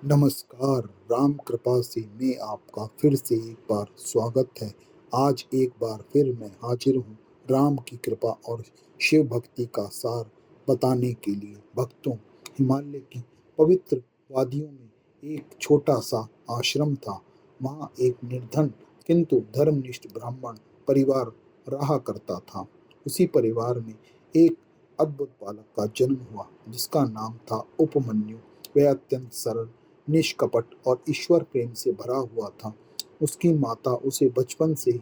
नमस्कार, राम कृपा से में आपका फिर से एक बार स्वागत है। आज एक बार फिर मैं हाजिर हूँ राम की कृपा और शिव भक्ति का सार बताने के लिए। भक्तों, हिमालय की पवित्र वादियों में एक छोटा सा आश्रम था। वहाँ एक निर्धन किंतु धर्मनिष्ठ ब्राह्मण परिवार रहा करता था। उसी परिवार में एक अद्भुत बालक का जन्म हुआ जिसका नाम था उपमन्यु। वह अत्यंत सरल, निष्कपट और ईश्वर प्रेम से भरा हुआ था। उसकी माता उसे बचपन से ही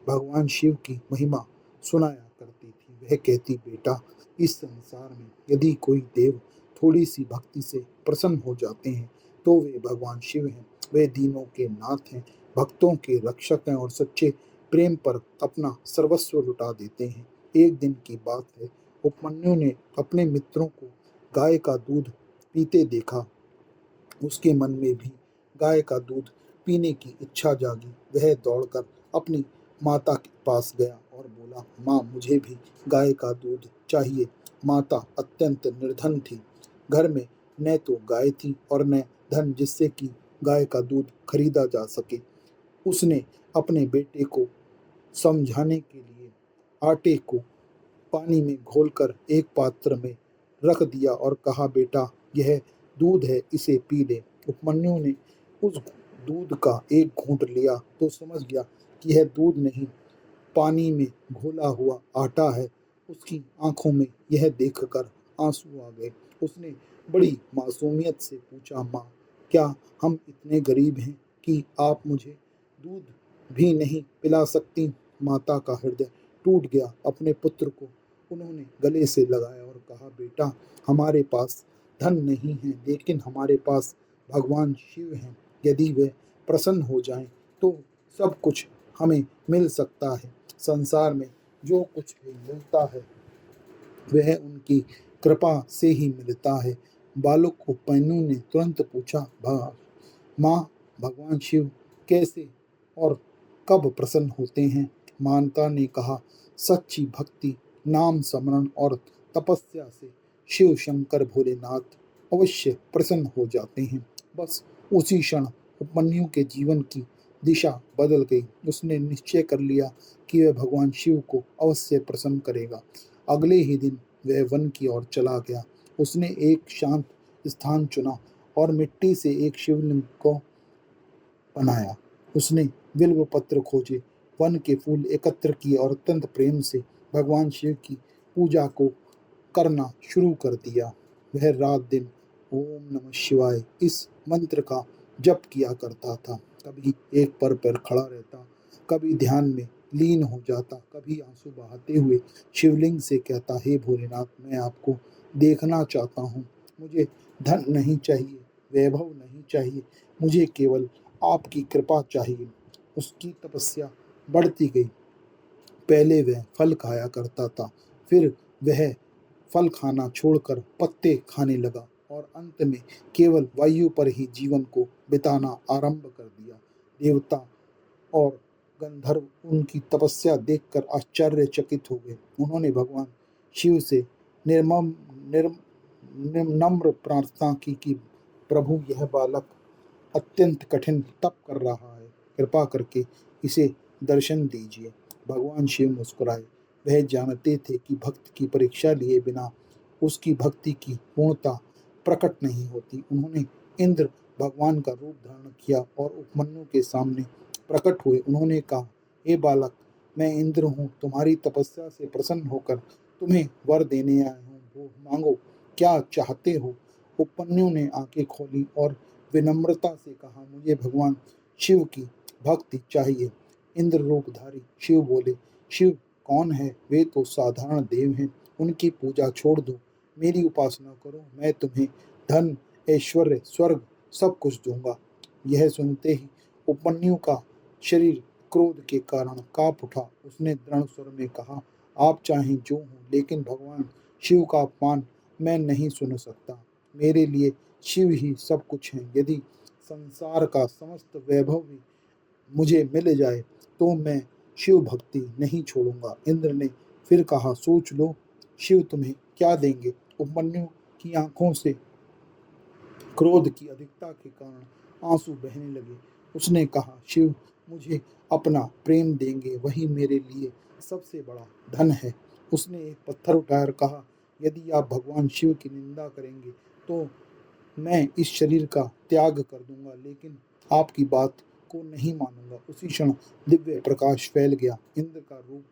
भगवान शिव की महिमा सुनाया करती थी। वह कहती, बेटा, इस संसार में यदि कोई देव थोड़ी सी भक्ति से प्रसन्न हो जाते हैं तो वे भगवान शिव हैं। वे दीनों के नाथ हैं, भक्तों के रक्षक हैं और सच्चे प्रेम पर अपना सर्वस्व लुटा देते हैं। एक दिन की बात है, उपमन्यु ने अपने मित्रों को गाय का दूध पीते देखा। उसके मन में भी गाय का दूध पीने की इच्छा जागी। वह दौड़कर अपनी माता के पास गया और बोला, माँ, मुझे भी गाय का दूध चाहिए। माता अत्यंत निर्धन थी। घर में न तो गाय थी और न धन जिससे कि गाय का दूध खरीदा जा सके। उसने अपने बेटे को समझाने के लिए आटे को पानी में घोलकर एक पात्र में रख दिया और कहा, बेटा, यह दूध है, इसे पी ले। उपमन्यु ने उस दूध का एक घूंट लिया तो समझ गया कि यह दूध नहीं, पानी में घोला हुआ आटा है। उसकी आंखों में यह देखकर आंसू आ गए। उसने बड़ी मासूमियत से पूछा, माँ, क्या हम इतने गरीब हैं कि आप मुझे दूध भी नहीं पिला सकती? माता का हृदय टूट गया। अपने पुत्र को उन्होंने गले से लगाया और कहा, बेटा, हमारे पास धन नहीं है लेकिन हमारे पास भगवान शिव हैं। यदि वे प्रसन्न हो जाएं तो सब कुछ हमें मिल सकता है। संसार में जो कुछ भी मिलता है वह उनकी कृपा से ही मिलता है। बालक को पैनू ने तुरंत पूछा, माँ, भगवान शिव कैसे और कब प्रसन्न होते हैं? माता ने कहा, सच्ची भक्ति, नाम स्मरण और तपस्या से शिव शंकर भोलेनाथ अवश्य प्रसन्न हो जाते हैं। बस उसी क्षण उपमन्यु के जीवन की दिशा बदल गई। उसने निश्चय कर लिया कि वह भगवान शिव को अवश्य प्रसन्न करेगा। अगले ही दिन वह वन की ओर चला गया। उसने एक शांत स्थान चुना और मिट्टी से एक शिवलिंग को बनाया। उसने बिल्व पत्र खोजे, वन के फूल एकत्र किए और अत्यंत प्रेम से भगवान शिव की पूजा को करना शुरू कर दिया। वह रात दिन ओम नमः शिवाय इस मंत्र का जप किया करता था। कभी एक पर खड़ा रहता, कभी ध्यान में लीन हो जाता, कभी आंसू बहाते हुए शिवलिंग से कहता, हे भोलेनाथ, मैं आपको देखना चाहता हूँ। मुझे धन नहीं चाहिए, वैभव नहीं चाहिए, मुझे केवल आपकी कृपा चाहिए। उसकी तपस्या बढ़ती गई। पहले वह फल खाया करता था, फिर वह फल खाना छोड़कर पत्ते खाने लगा और अंत में केवल वायु पर ही जीवन को बिताना आरंभ कर दिया। देवता और गंधर्व उनकी तपस्या देखकर आश्चर्यचकित हो गए। उन्होंने भगवान शिव से निर्मम निर्म नम्र प्रार्थना की कि प्रभु, यह बालक अत्यंत कठिन तप कर रहा है, कृपा करके इसे दर्शन दीजिए। भगवान शिव मुस्कुराए। वह जानते थे कि भक्त की परीक्षा लिए बिना उसकी भक्ति की पूर्णता प्रकट नहीं होती। उन्होंने इंद्र भगवान का रूप धारण किया और उपमन्यु के सामने प्रकट हुए। उन्होंने कहा, हे बालक, मैं इंद्र हूँ, तुम्हारी तपस्या से प्रसन्न होकर तुम्हें वर देने आया हूँ। वो मांगो, क्या चाहते हो? उपमन्यु ने आंखें खोली और विनम्रता से कहा, मुझे भगवान शिव की भक्ति चाहिए। इंद्र रूपधारी शिव बोले, शिव कौन है? वे तो साधारण देव हैं, उनकी पूजा छोड़ दो, मेरी उपासना करो, मैं तुम्हें धन, ऐश्वर्य, स्वर्ग सब कुछ दूंगा। यह सुनते ही उपमन्यु का शरीर क्रोध के कारण कांप उठा। उसने दृढ़ स्वर में कहा, आप चाहें जो हो, लेकिन भगवान शिव का अपमान मैं नहीं सुन सकता। मेरे लिए शिव ही सब कुछ है। यदि संसार का समस्त वैभव भी मुझे मिल जाए तो मैं शिव भक्ति नहीं छोड़ूंगा। इंद्र ने फिर कहा, सोच लो, शिव तुम्हें क्या देंगे? उपमन्यु की आंखों से क्रोध की अधिकता के कारण आंसू बहने लगे। उसने कहा, शिव मुझे अपना प्रेम देंगे, वही मेरे लिए सबसे बड़ा धन है। उसने एक पत्थर उठाकर कहा, यदि आप भगवान शिव की निंदा करेंगे तो मैं इस शरीर का त्याग कर दूंगा, लेकिन आपकी बात को नहीं मानूंगा। उसी क्षण दिव्य प्रकाश फैल गया, इंद्र का रूप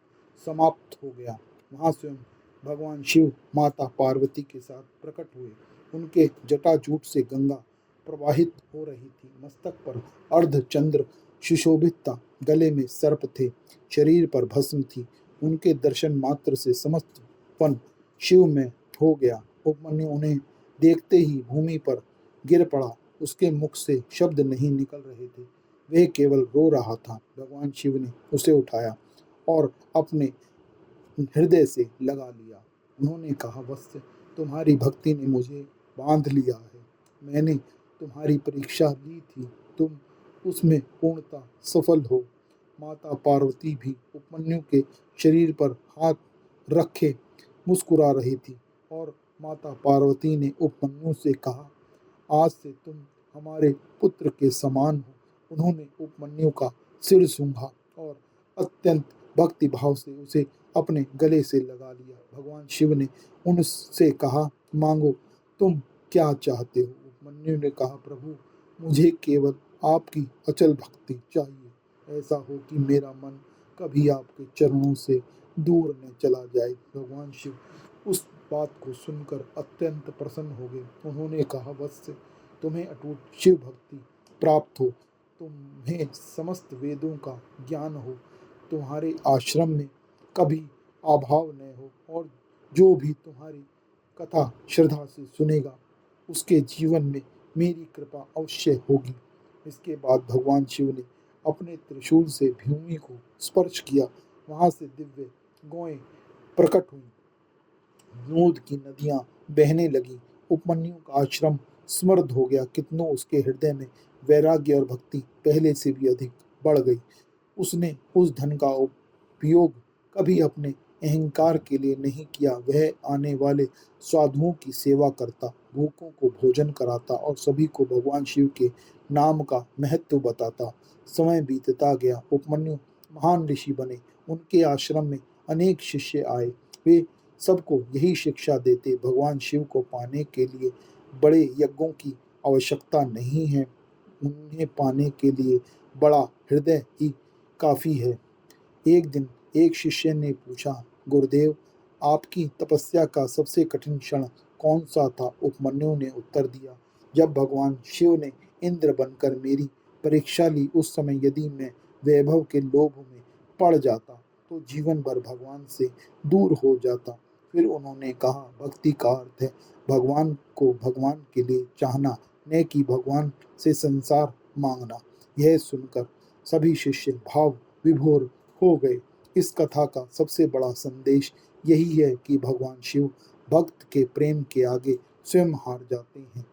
समाप्त हो गया। वहां स्वयं भगवान शिव माता पार्वती के साथ प्रकट हुए। उनके जटाजूट से गंगा प्रवाहित हो रही थी। मस्तक पर अर्धचंद्र सुशोभित था, गले में सर्प थे, शरीर पर भस्म थी। उनके दर्शन मात्र से समस्त वन शिव में हो गया। उपमन्यु उन्हें देखते ही भूमि पर गिर पड़ा। उसके मुख से शब्द नहीं निकल रहे थे, वह केवल रो रहा था। भगवान शिव ने उसे उठाया और अपने हृदय से लगा लिया। उन्होंने कहा, वत्स, तुम्हारी भक्ति ने मुझे बांध लिया है। मैंने तुम्हारी परीक्षा ली थी, तुम उसमें पूर्णतः सफल हो। माता पार्वती भी उपमन्यु के शरीर पर हाथ रखे मुस्कुरा रही थी और माता पार्वती ने उपमन्यु से कहा, आज से तुम हमारे पुत्र के समान हो। उन्होंने उपमन्यु का सिर सूंघा और अत्यंत भक्ति भाव से उसे अपने गले से लगा लिया। भगवान शिव ने उनसे कहा, मांगो, तुम क्या चाहते हो? उपमन्यु ने कहा, प्रभु, मुझे केवल आपकी अचल भक्ति चाहिए। ऐसा हो कि मेरा मन कभी आपके चरणों से दूर न चला जाए। भगवान शिव उस बात को सुनकर अत्यंत प्रसन्न हो गए। उन्होंने कहा, वत्स, तुम्हें अटूट शिव भक्ति प्राप्त हो, तुम्हें समस्त वेदों का ज्ञान हो, तुम्हारे आश्रम में कभी अभाव न हो, और जो भी तुम्हारी कथा श्रद्धा से सुनेगा उसके जीवन में मेरी कृपा अवश्य होगी। इसके बाद भगवान शिव ने अपने त्रिशूल से भूमि को स्पर्श किया। वहां से दिव्य गौएं प्रकट हुई, दूध की नदियां बहने लगी। उपमन्यु का आश्रम समृद्ध हो गया। कितनों उसके हृदय में वैराग्य और भक्ति पहले से भी अधिक बढ़ गई। उसने उस धन का उपयोग कभी अपने अहंकार के लिए नहीं किया। वह आने वाले साधुओं की सेवा करता, भूखों को भोजन कराता और सभी को भगवान शिव के नाम का महत्व बताता। समय बीतता गया, उपमन्यु महान ऋषि बने। उनके आश्रम में अनेक शिष्य आए। वे सबको यही शिक्षा देते, भगवान शिव को पाने के लिए बड़े यज्ञों की आवश्यकता नहीं है, उन्हें पाने के लिए बड़ा हृदय ही काफी है। एक दिन एक शिष्य ने पूछा, गुरुदेव, आपकी तपस्या का सबसे कठिन क्षण कौन सा था? उपमन्यु ने उत्तर दिया, जब भगवान शिव ने इंद्र बनकर मेरी परीक्षा ली। उस समय यदि मैं वैभव के लोभ में पड़ जाता तो जीवन भर भगवान से दूर हो जाता। फिर उन्होंने कहा, भक्ति का अर्थ है भगवान को भगवान के लिए चाहना, न कि भगवान से संसार मांगना। यह सुनकर सभी शिष्य भाव विभोर हो गए। इस कथा का सबसे बड़ा संदेश यही है कि भगवान शिव भक्त के प्रेम के आगे स्वयं हार जाते हैं।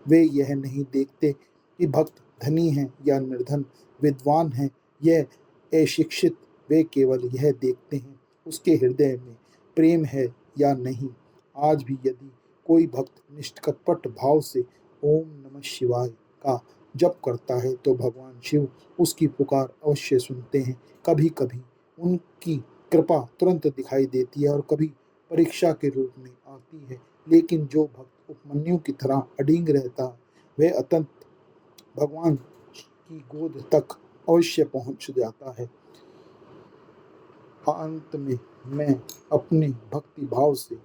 वे यह नहीं देखते कि भक्त धनी है या निर्धन, विद्वान है यह अशिक्षित। वे केवल यह देखते हैं उसके हृदय में प्रेम है या नहीं। आज भी यदि कोई भक्त निष्कपट भाव से ओम नमः शिवाय का जप करता है तो भगवान शिव उसकी पुकार अवश्य सुनते हैं। कभी कभी उनकी कृपा तुरंत दिखाई देती है और कभी परीक्षा के रूप में आती है, लेकिन जो भक्त उपमन्यु की तरह अडिग रहता है वह अतंत भगवान की गोद तक अवश्य पहुंच जाता है। अंत में मैं अपने भक्ति भाव से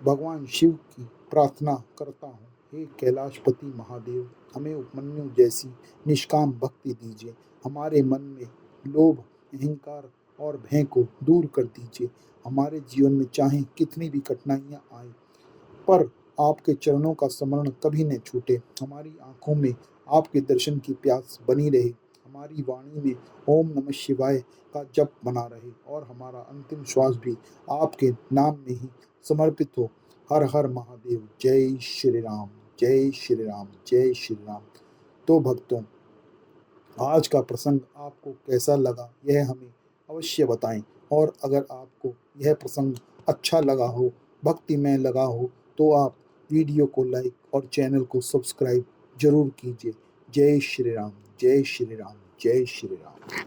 भगवान शिव की प्रार्थना करता हूँ, हे कैलाशपति महादेव, हमें उपमन्यु जैसी निष्काम भक्ति दीजिए। हमारे मन में लोभ, अहंकार और भय को दूर कर दीजिए। हमारे जीवन में चाहे कितनी भी कठिनाइयाँ आए, पर आपके चरणों का स्मरण कभी न छूटे। हमारी आंखों में आपके दर्शन की प्यास बनी रहे, हमारी वाणी में ओम नमः शिवाय का जप बना रहे और हमारा अंतिम श्वास भी आपके नाम में ही समर्पित हो। हर हर महादेव। जय श्री राम, जय श्री राम, जय श्री राम। तो भक्तों, आज का प्रसंग आपको कैसा लगा यह हमें अवश्य बताएं, और अगर आपको यह प्रसंग अच्छा लगा हो, भक्तिमय लगा हो, तो आप वीडियो को लाइक और चैनल को सब्सक्राइब ज़रूर कीजिए। जय श्री राम, जय श्री राम, जय श्री राम।